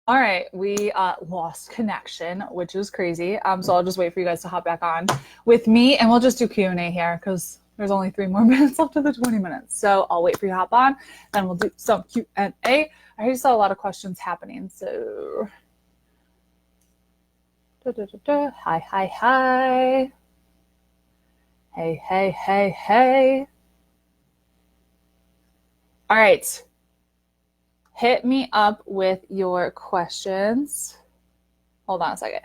All right, we lost connection, which is crazy. So I'll just wait for you guys to hop back on with me, and we'll just do Q&A here because there's only 3 more minutes left of the 20 minutes. So I'll wait for you to hop on, then we'll do some Q&A. I already saw a lot of questions happening, so hi, hi, hi. Hey, hey, hey, hey. All right. Hit me up with your questions. Hold on a second.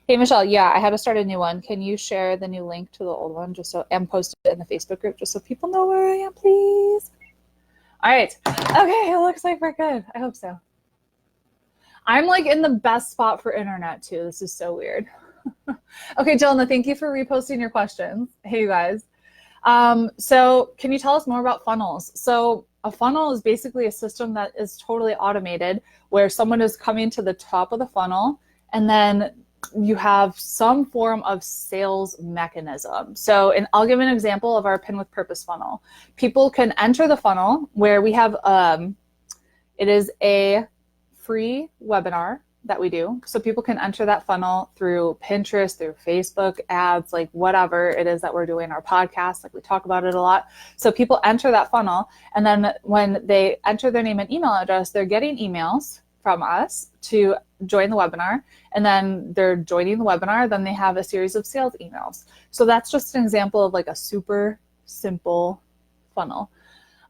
Hey, Michelle, yeah, I had to start a new one. Can you share the new link to the old one and post it in the Facebook group just so people know where I am, please? All right. Okay, it looks like we're good. I hope so. I'm like in the best spot for internet too. This is so weird. Okay, Jelena, thank you for reposting your questions. Hey, you guys. So can you tell us more about funnels? So a funnel is basically a system that is totally automated where someone is coming to the top of the funnel and then you have some form of sales mechanism. So, and I'll give an example of our Pin with Purpose funnel. People can enter the funnel where we have, it is a free webinar that we do. So people can enter that funnel through Pinterest, through Facebook ads, like whatever it is that we're doing, our podcast, like we talk about it a lot. So people enter that funnel, and then when they enter their name and email address, they're getting emails from us to join the webinar, and then they're joining the webinar, then they have a series of sales emails. So that's just an example of like a super simple funnel.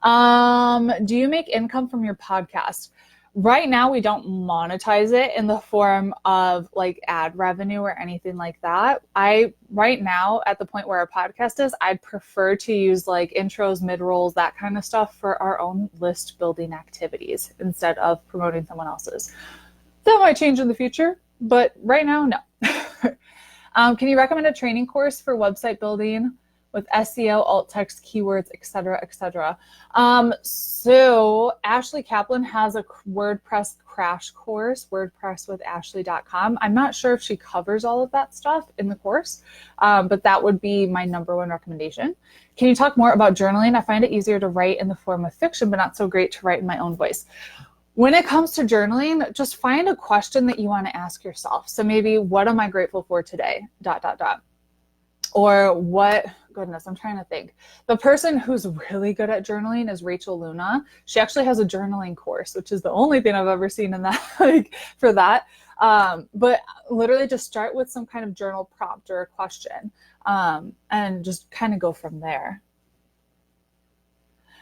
Do you make income from your podcast? Right now, we don't monetize it in the form of like ad revenue or anything like that. Right now, at the point where our podcast is, I'd prefer to use like intros, mid-rolls, that kind of stuff for our own list building activities instead of promoting someone else's. That might change in the future, but right now, no. Can you recommend a training course for website building with SEO, alt text, keywords, et cetera, et cetera? So Ashley Kaplan has a WordPress crash course, WordPressWithAshley.com. I'm not sure if she covers all of that stuff in the course, but that would be my #1 recommendation. Can you talk more about journaling? I find it easier to write in the form of fiction, but not so great to write in my own voice. When it comes to journaling, just find a question that you want to ask yourself. So maybe, what am I grateful for today? ... Or what, goodness, I'm trying to think. The person who's really good at journaling is Rachel Luna. She actually has a journaling course, which is the only thing I've ever seen in that, like, for that. But literally just start with some kind of journal prompt or a question, and just kind of go from there.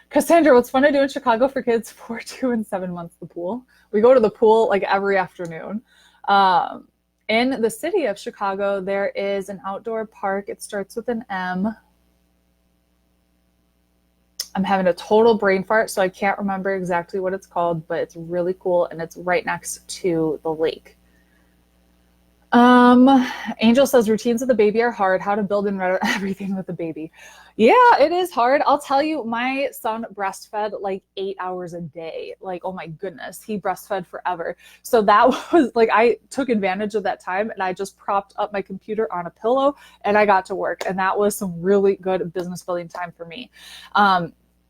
Cassandra, what's fun to do in Chicago for kids 4, 2, and 7 months? The pool. We go to the pool like every afternoon. In the city of Chicago, there is an outdoor park. It starts with an M. I'm having a total brain fart, so I can't remember exactly what it's called, but it's really cool, and it's right next to the lake. Angel says, routines with the baby are hard. How to build and run everything with the baby. Yeah, it is hard. I'll tell you, my son breastfed like 8 hours a day. Like, oh my goodness, he breastfed forever. So that was like, I took advantage of that time, and I just propped up my computer on a pillow and I got to work. And that was some really good business building time for me.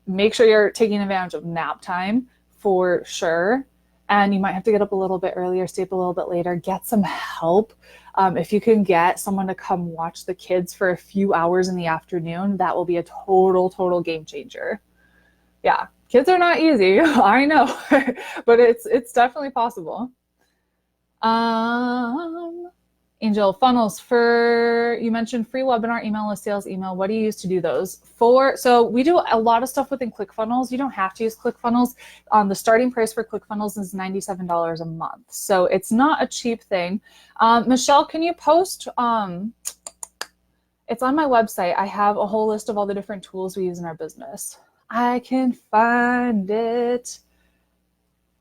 Make sure you're taking advantage of nap time for sure. And you might have to get up a little bit earlier, stay up a little bit later, get some help. If you can get someone to come watch the kids for a few hours in the afternoon, that will be a total game changer. Yeah, kids are not easy, I know, but it's definitely possible. Angel, funnels for, you mentioned free webinar, email list, sales email. What do you use to do those? So we do a lot of stuff within ClickFunnels. You don't have to use ClickFunnels. The starting price for ClickFunnels is $97 a month. So it's not a cheap thing. Michelle, can you post, it's on my website. I have a whole list of all the different tools we use in our business. I can find it.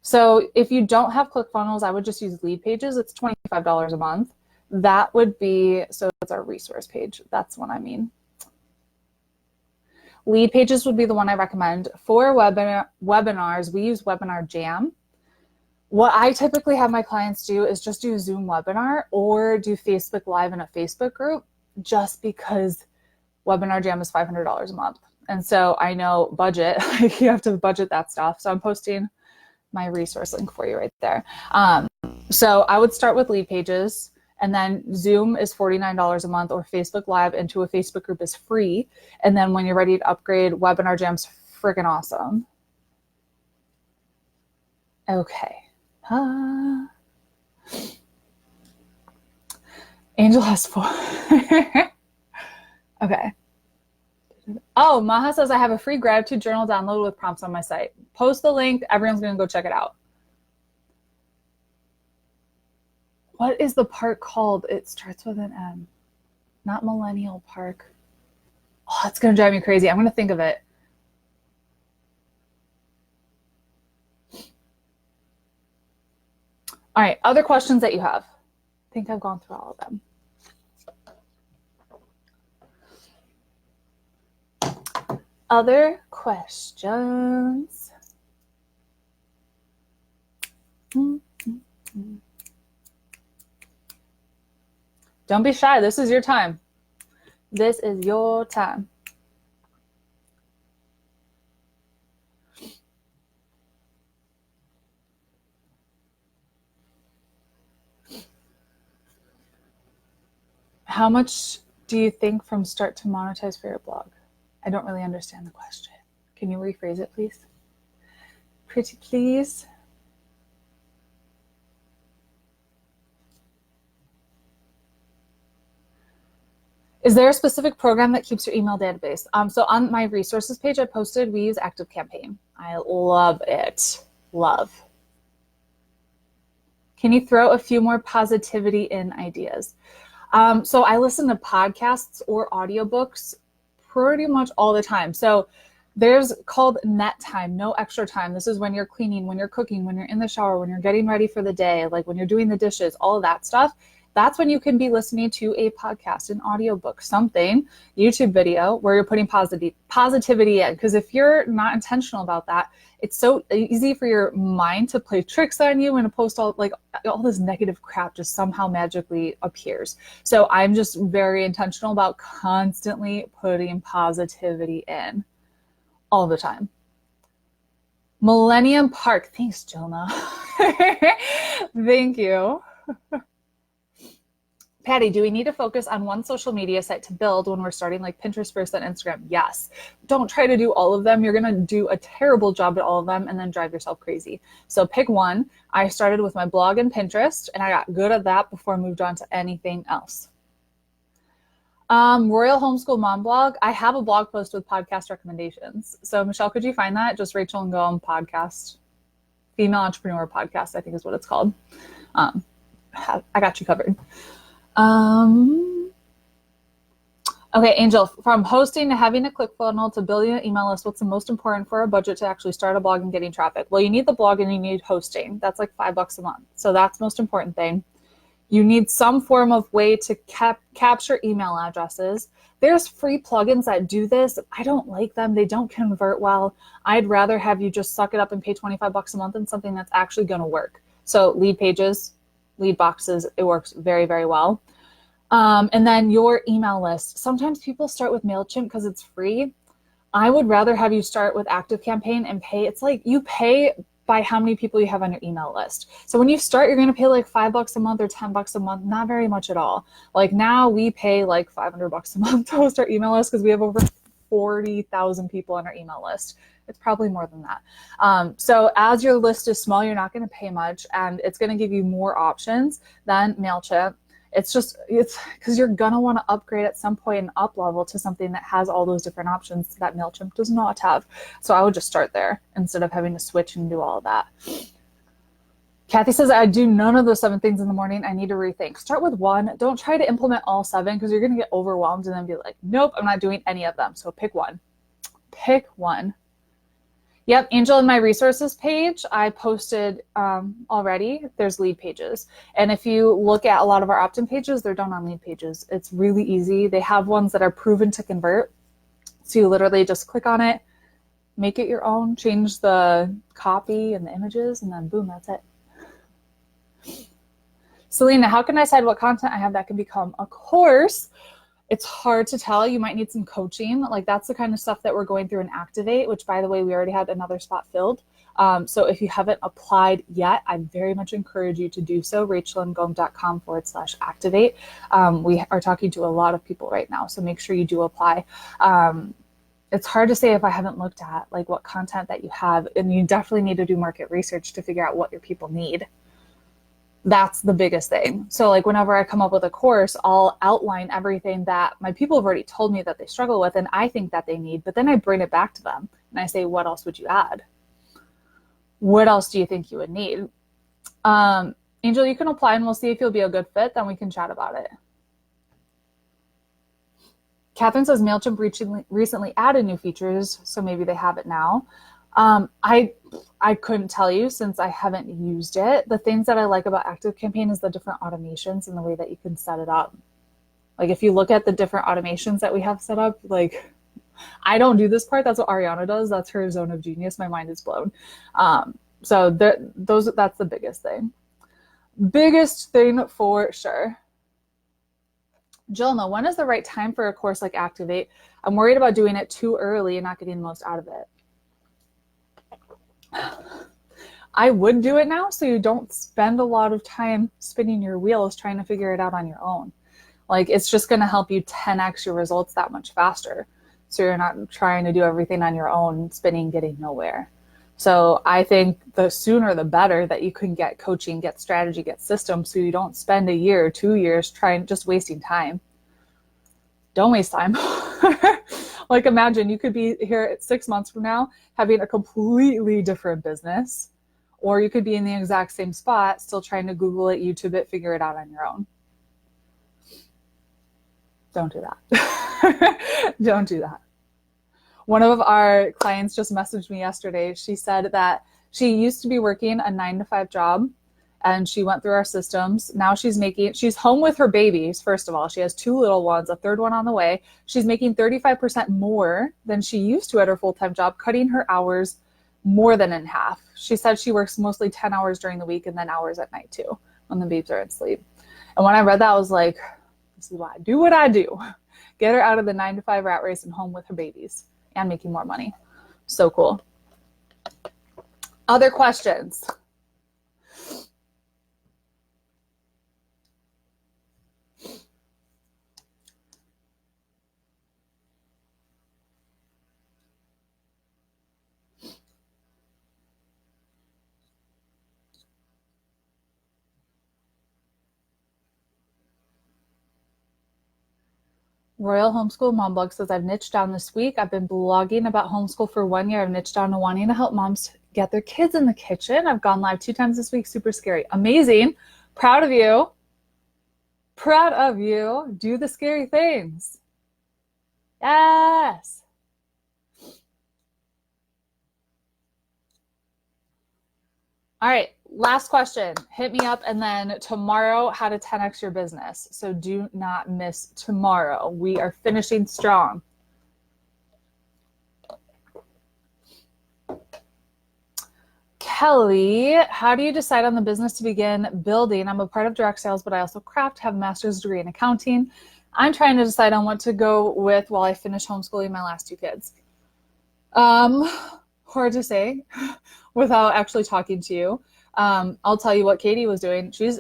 So if you don't have ClickFunnels, I would just use Lead Pages. It's $25 a month. That would be, so it's our resource page. That's what I mean. Lead Pages would be the one I recommend. For webinars, we use Webinar Jam. What I typically have my clients do is just do Zoom webinar or do Facebook Live in a Facebook group, just because Webinar Jam is $500 a month. And so I know budget, you have to budget that stuff. So I'm posting my resource link for you right there. So I would start with lead pages, and then Zoom is $49 a month, or Facebook Live into a Facebook group is free. And then when you're ready to upgrade, Webinar Jam's freaking awesome. Okay. Angel has 4. Okay. Oh, Maha says I have a free gratitude journal downloaded with prompts on my site. Post the link. Everyone's going to go check it out. What is the park called? It starts with an M. Not Millennial Park. Oh, it's going to drive me crazy. I'm going to think of it. All right, other questions that you have. I think I've gone through all of them. Other questions? Don't be shy. This is your time. This is your time. How much do you think from start to monetize for your blog? I don't really understand the question. Can you rephrase it, please? Pretty please. Is there a specific program that keeps your email database? So on my resources page I posted, we use ActiveCampaign. I love it. Love. Can you throw a few more positivity in ideas? So I listen to podcasts or audiobooks pretty much all the time. So there's called net time, no extra time. This is when you're cleaning, when you're cooking, when you're in the shower, when you're getting ready for the day, like when you're doing the dishes, all of that stuff. That's when you can be listening to a podcast, an audiobook, something, YouTube video where you're putting positivity in. Because if you're not intentional about that, it's so easy for your mind to play tricks on you and to post all this negative crap just somehow magically appears. So I'm just very intentional about constantly putting positivity in all the time. Millennium Park. Thanks, Jonah. Thank you. Patty, do we need to focus on one social media site to build when we're starting, like Pinterest first, then Instagram? Yes. Don't try to do all of them. You're going to do a terrible job at all of them and then drive yourself crazy. So pick one. I started with my blog and Pinterest, and I got good at that before I moved on to anything else. Royal Homeschool Mom blog. I have a blog post with podcast recommendations. So Michelle, could you find that? Just Rachel and Ngom podcast. Female Entrepreneur Podcast, I think is what it's called. I got you covered. Okay, Angel, from hosting to having a ClickFunnels to building an email list, what's the most important for a budget to actually start a blog and getting traffic? Well, you need the blog and you need hosting. That's like $5 a month. So that's the most important thing. You need some form of way to capture email addresses. There's free plugins that do this. I don't like them. They don't convert well. I'd rather have you just suck it up and pay $25 a month on something that's actually going to work. So lead pages, lead boxes, it works very, very well. And then your email list. Sometimes people start with MailChimp because it's free. I would rather have you start with ActiveCampaign and pay. It's like you pay by how many people you have on your email list. So when you start, you're going to pay like $5 a month or $10 a month, not very much at all. Like now we pay like $500 a month to host our email list because we have over 40,000 people on our email list. It's probably more than that. So as your list is small, you're not going to pay much, and it's going to give you more options than MailChimp. It's because you're going to want to upgrade at some point and up level to something that has all those different options that MailChimp does not have. So I would just start there instead of having to switch and do all of that. Kathy says, I do none of those 7 things in the morning. I need to rethink. Start with one. Don't try to implement all 7 because you're going to get overwhelmed and then be like, nope, I'm not doing any of them. So pick one. Pick one. Yep, Angel, in my resources page, I posted already, there's lead pages. And if you look at a lot of our opt-in pages, they're done on lead pages. It's really easy. They have ones that are proven to convert. So you literally just click on it, make it your own, change the copy and the images, and then boom, that's it. Selena, how can I decide what content I have that can become a course? It's hard to tell. You might need some coaching. Like that's the kind of stuff that we're going through in Activate, which by the way, we already had another spot filled. So if you haven't applied yet, I very much encourage you to do so. rachelandgom.com/activate. We are talking to a lot of people right now, so make sure you do apply. It's hard to say if I haven't looked at like what content that you have, and you definitely need to do market research to figure out what your people need. That's the biggest thing. So like whenever I come up with a course, I'll outline everything that my people have already told me that they struggle with and I think that they need, but then I bring it back to them and I say, what else would you add? What else do you think you would need? Angel, you can apply and we'll see if you'll be a good fit. Then we can chat about it. Catherine says MailChimp recently added new features, so maybe they have it now. I couldn't tell you since I haven't used it. The things that I like about ActiveCampaign is the different automations and the way that you can set it up. Like if you look at the different automations that we have set up, like I don't do this part. That's what Ariana does. That's her zone of genius. My mind is blown. So that's the biggest thing. Biggest thing for sure. Jill, when is the right time for a course like Activate? I'm worried about doing it too early and not getting the most out of it. I would do it now so you don't spend a lot of time spinning your wheels trying to figure it out on your own. Like it's just going to help you 10x your results that much faster. So you're not trying to do everything on your own, spinning, getting nowhere. So I think the sooner the better that you can get coaching, get strategy, get systems so you don't spend a year or 2 years just wasting time. Don't waste time. Like imagine you could be here at 6 months from now having a completely different business, or you could be in the exact same spot still trying to Google it, YouTube it, figure it out on your own. Don't do that. Don't do that. One of our clients just messaged me yesterday. She said that she used to be working a 9-to-5 job and she went through our systems. Now she's home with her babies. First of all, she has 2 little ones, a third one on the way. She's making 35% more than she used to at her full-time job, cutting her hours more than in half. She said she works mostly 10 hours during the week and then hours at night too, when the babes are asleep. And when I read that, I was like, this is why I do what I do. Get her out of the 9-to-5 rat race and home with her babies and making more money. So cool. Other questions? Royal Homeschool Mom Blog says, I've niched down this week. I've been blogging about homeschool for 1 year. I've niched down to wanting to help moms get their kids in the kitchen. I've gone live 2 times this week. Super scary. Amazing. Proud of you. Proud of you. Do the scary things. Yes. All right. Last question. Hit me up, and then tomorrow, how to 10x your business. So do not miss tomorrow. We are finishing strong. Kelly, how do you decide on the business to begin building? I'm a part of direct sales, but I also craft, have a master's degree in accounting. I'm trying to decide on what to go with while I finish homeschooling my last 2 kids. Hard to say without actually talking to you. I'll tell you what Katie was doing. She's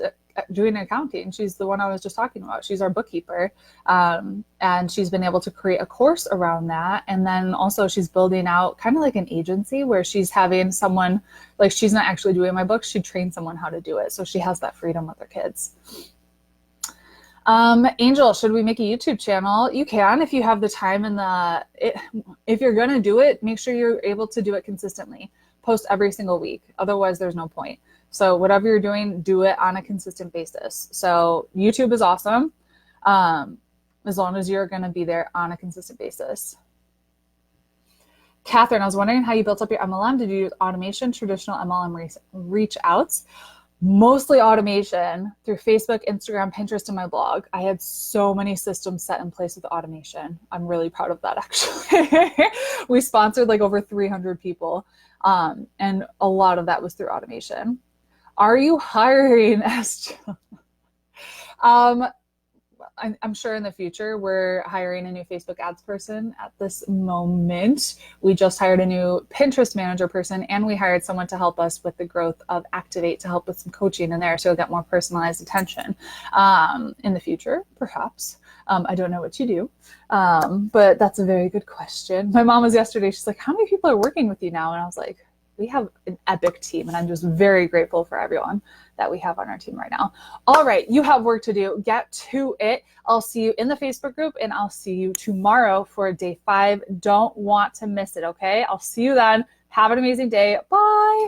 doing accounting. She's the one I was just talking about. She's our bookkeeper. And she's been able to create a course around that. And then also she's building out kind of like an agency where she's having someone, like she's not actually doing my books. She trained someone how to do it. So she has that freedom with her kids. Angel, should we make a YouTube channel? You can if you have the time and if you're going to do it, make sure you're able to do it consistently. Post every single week. Otherwise, there's no point. So whatever you're doing, do it on a consistent basis. So YouTube is awesome, as long as you're going to be there on a consistent basis. Catherine, I was wondering how you built up your MLM. Did you use automation, traditional MLM reach outs? Mostly automation through Facebook, Instagram, Pinterest, and my blog. I had so many systems set in place with automation. I'm really proud of that, actually. We sponsored like over 300 people. And a lot of that was through automation. Are you hiring? I'm sure in the future we're hiring a new Facebook ads person at this moment. We just hired a new Pinterest manager person, and we hired someone to help us with the growth of Activate to help with some coaching in there so you'll get more personalized attention in the future, perhaps. I don't know what you do, but that's a very good question. My mom was yesterday, she's like, how many people are working with you now? And I was like, we have an epic team, and I'm just very grateful for everyone that we have on our team right now. All right, you have work to do. Get to it. I'll see you in the Facebook group, and I'll see you tomorrow for day 5. Don't want to miss it, okay? I'll see you then. Have an amazing day. Bye.